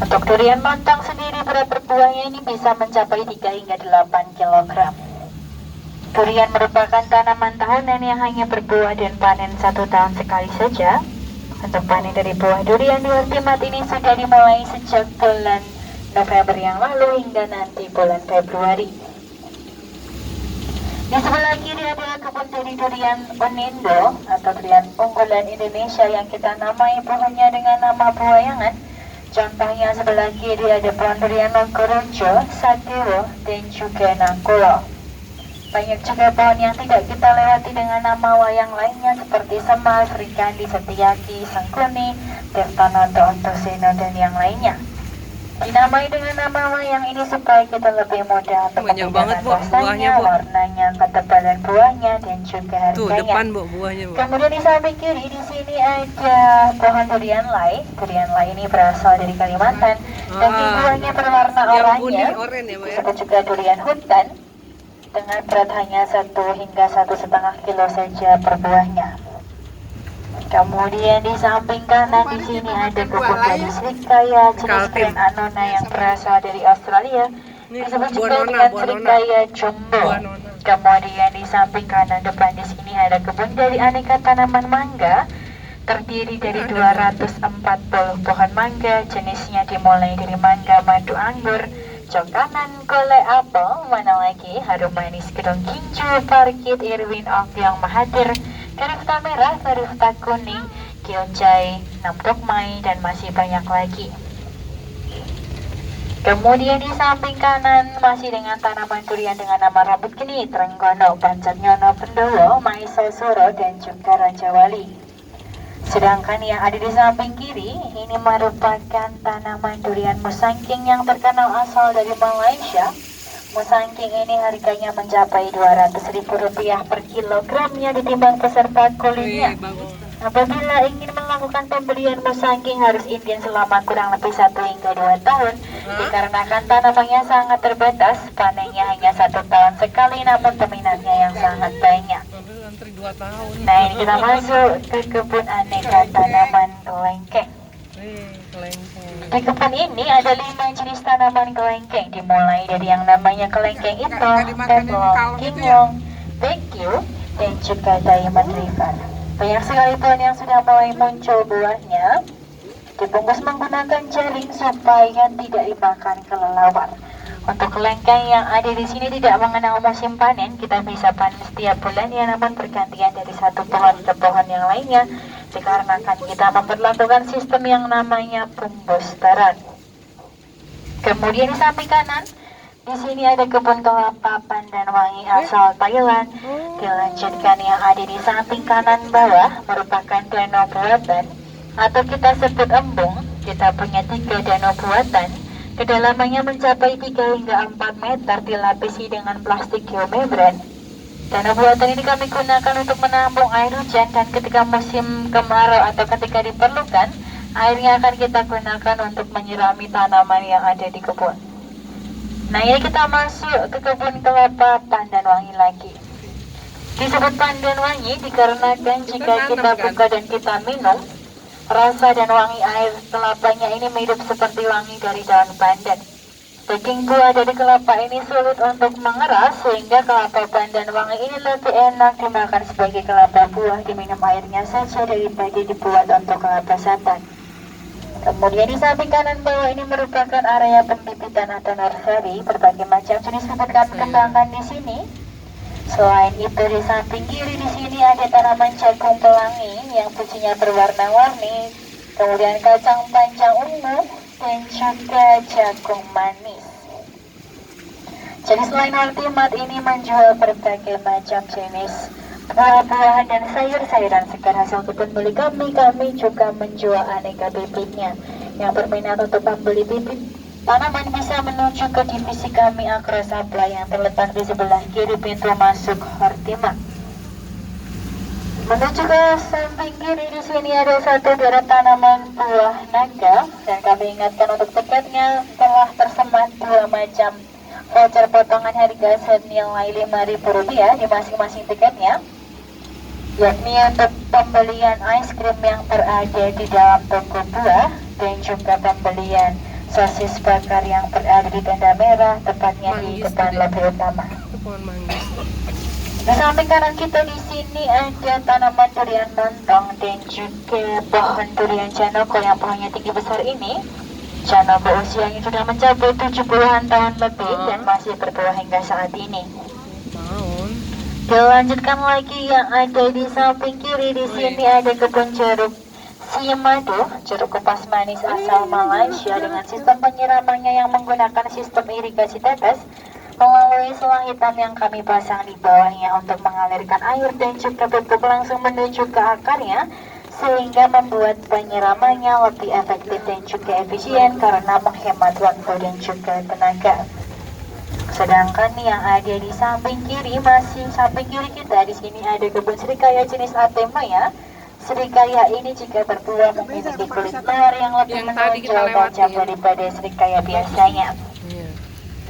Untuk durian montong sendiri berat per buahnya ini bisa mencapai 3 hingga 8 kg. Durian merupakan tanaman tahunan yang hanya berbuah dan panen 1 tahun sekali saja. Untuk panen dari buah durian di Ultimate ini sudah dimulai sejak bulan November yang lalu hingga nanti bulan Februari. Di sebelah kiri adalah kebun dari durian Unindo atau durian unggulan Indonesia yang kita namai pohonnya dengan nama buayangan. Contohnya sebelah kiri ada pohon durian Nogorojo, Sadewo, dan juga Nangkulo. Banyak juga pohon yang tidak kita lewati dengan nama wayang lainnya seperti Semar, Srikandi, Setiaki, Sangkuni, Tirtanoto, Ontoseno, dan yang lainnya. Dinamai dengan nama wayang ini supaya kita lebih mudah untuk membedakan rasanya, warnanya, ketebalan buahnya, dan juga harganya. Tuh depan Bu buahnya Bu. Kemudian di samping kiri di sini ada pohon durian lai. Durian lai ini berasal dari Kalimantan dan buahnya berwarna oranye. Disebut juga durian hutan dengan berat hanya 1 hingga 1,5 kilo saja per buahnya. Kemudian di samping kanan di sini ada kebun dari Srikaya jenis Grand Anona yang berasal dari Australia. Disebut juga dengan Srikaya Jumbo. Kemudian di samping kanan depan di sini ada kebun dari aneka tanaman mangga terdiri dari 240 pohon mangga. Jenisnya dimulai dari mangga, madu anggur, cokanan, gole apel, mana lagi, harum manis, gedong kinju, parkit, irwin, ongkyong, mahathir, karifta merah, karifta kuning, kiocai, namdokmai, dan masih banyak lagi. Kemudian di samping kanan masih dengan tanaman durian dengan nama rambut geni, Trenggono, Pancatnyono, Pendowo, Maisosuro, dan juga Raja Wali. Sedangkan yang ada di samping kiri ini merupakan tanaman durian musangking yang terkenal asal dari Malaysia. Musangking ini harganya mencapai Rp200.000 per kilogramnya ditimbang peserta kulinya. Apabila ingin melakukan pembelian musangking harus izin selama kurang lebih 1 hingga 2 tahun. Dikarenakan tanamannya sangat terbatas, panennya hanya 1 tahun sekali namun peminatnya yang sangat banyak. Nah ini kita masuk ke kebun aneka tanaman kelengkeng. Di kebun ini ada 5 jenis tanaman kelengkeng, dimulai dari yang namanya kelengkeng hitam, teblong, kinglong, bekyu, dan juga diamond river. Banyak sekali pohon yang sudah mulai muncul buahnya, dibungkus menggunakan jaring supaya tidak dimakan kelelawar. Untuk kelengkeng yang ada di sini tidak mengenal musim panen, kita bisa panen setiap bulan ya, namun bergantian dari satu pohon ke pohon yang lainnya, dikarenakan kita memperlakukan sistem yang namanya pembusteran. Kemudian di samping kanan, di sini ada kebun kelapa pandan wangi asal Thailand. Dilanjutkan yang ada di samping kanan bawah merupakan danau buatan atau kita sebut embung. Kita punya 3 danau buatan. Kedalamannya mencapai 3 hingga 4 meter dilapisi dengan plastik geomembran. Danau buatan ini kami gunakan untuk menampung air hujan dan ketika musim kemarau atau ketika diperlukan, airnya akan kita gunakan untuk menyirami tanaman yang ada di kebun. Nah ini kita masuk ke kebun kelapa pandan wangi lagi. Disebut pandan wangi dikarenakan jika kita buka dan kita minum, rasa dan wangi air kelapanya ini mirip seperti wangi dari daun pandan. Daging buah dari kelapa ini sulit untuk mengeras sehingga kelapa pandan wangi ini lebih enak dimakan sebagai kelapa buah, diminum airnya saja daripada dibuat untuk kelapa santan. Kemudian di samping kanan bawah ini merupakan area pembibitan atau nursery, berbagai macam jenis bibit kami kembangkan di sini. Selain itu di samping kiri di sini ada tanaman jagung pelangi yang bijinya berwarna-warni, kemudian kacang panjang ungu dan juga jagung manis. Jadi selain Ultimate ini menjual berbagai macam jenis buah-buahan dan sayur-sayuran segar hasil kebun milik kami juga menjual aneka bibitnya. Yang berminat untuk membeli bibit tanaman bisa menuju ke divisi kami Agro Supply yang terletak di sebelah kiri pintu masuk Ultimate. Menuju ke samping kiri di sini ada satu deret tanaman buah naga dan kami ingatkan untuk tiketnya telah tersemat 2 macam voucher potongan harga senilai Rp5.000 di masing-masing tiketnya, yakni untuk pembelian es krim yang berada di dalam toko buah dan juga pembelian sosis bakar yang berada di tenda merah, tepatnya di depan lobi utama. Itu pohon manggis. Di samping kanan kita di sini ada tanaman durian lontong dan juga pohon durian Janoko yang pohonnya tinggi besar ini. Janoko usianya sudah mencapai 70-an tahun lebih dan masih berbuah hingga saat ini. Tahun. Dilanjutkan lagi yang ada di samping kiri di sini ada kebun jeruk Siemadu, jeruk kupas manis asal Malaysia dengan sistem penyiramannya yang menggunakan sistem irigasi tetes melalui selang hitam yang kami pasang di bawahnya untuk mengalirkan air dan juga pupuk langsung menuju ke akarnya sehingga membuat penyiramannya lebih efektif dan juga efisien karena menghemat waktu dan juga tenaga. Sedangkan yang ada di samping kiri, masih samping kiri kita di sini ada kebun serikaya jenis Atemaya. Serikaya ini jika berbuah memiliki kulit luar yang lebih menonjol tajam daripada serikaya biasanya.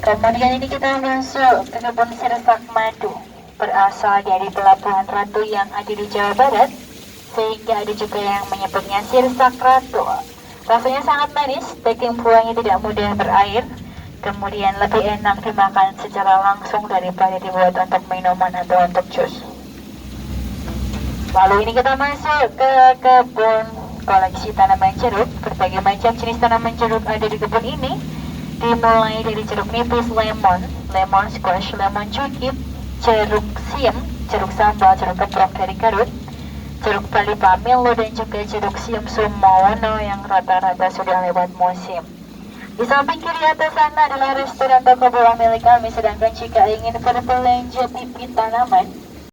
Kemudian ini kita masuk ke kebun sirsak madu berasal dari pelabuhan Ratu yang ada di Jawa Barat, sehingga ada juga yang menyebutnya sirsak Ratu. Rasanya sangat manis, daging buahnya tidak mudah berair, kemudian lebih enak dimakan secara langsung daripada dibuat untuk minuman atau untuk jus. Lalu ini kita masuk ke kebun koleksi tanaman jeruk. Berbagai macam jenis tanaman jeruk ada di kebun ini, dimulai dari jeruk nipis, lemon squash, lemon cukip, jeruk siam, jeruk sambal, jeruk keprok dari Garut, jeruk Bali Pamilo, dan juga jeruk siam Sumowono yang rata-rata sudah lewat musim. Di samping kiri atas sana adalah restoran toko buah milik kami, sedangkan jika ingin berbelanja bibit tanaman,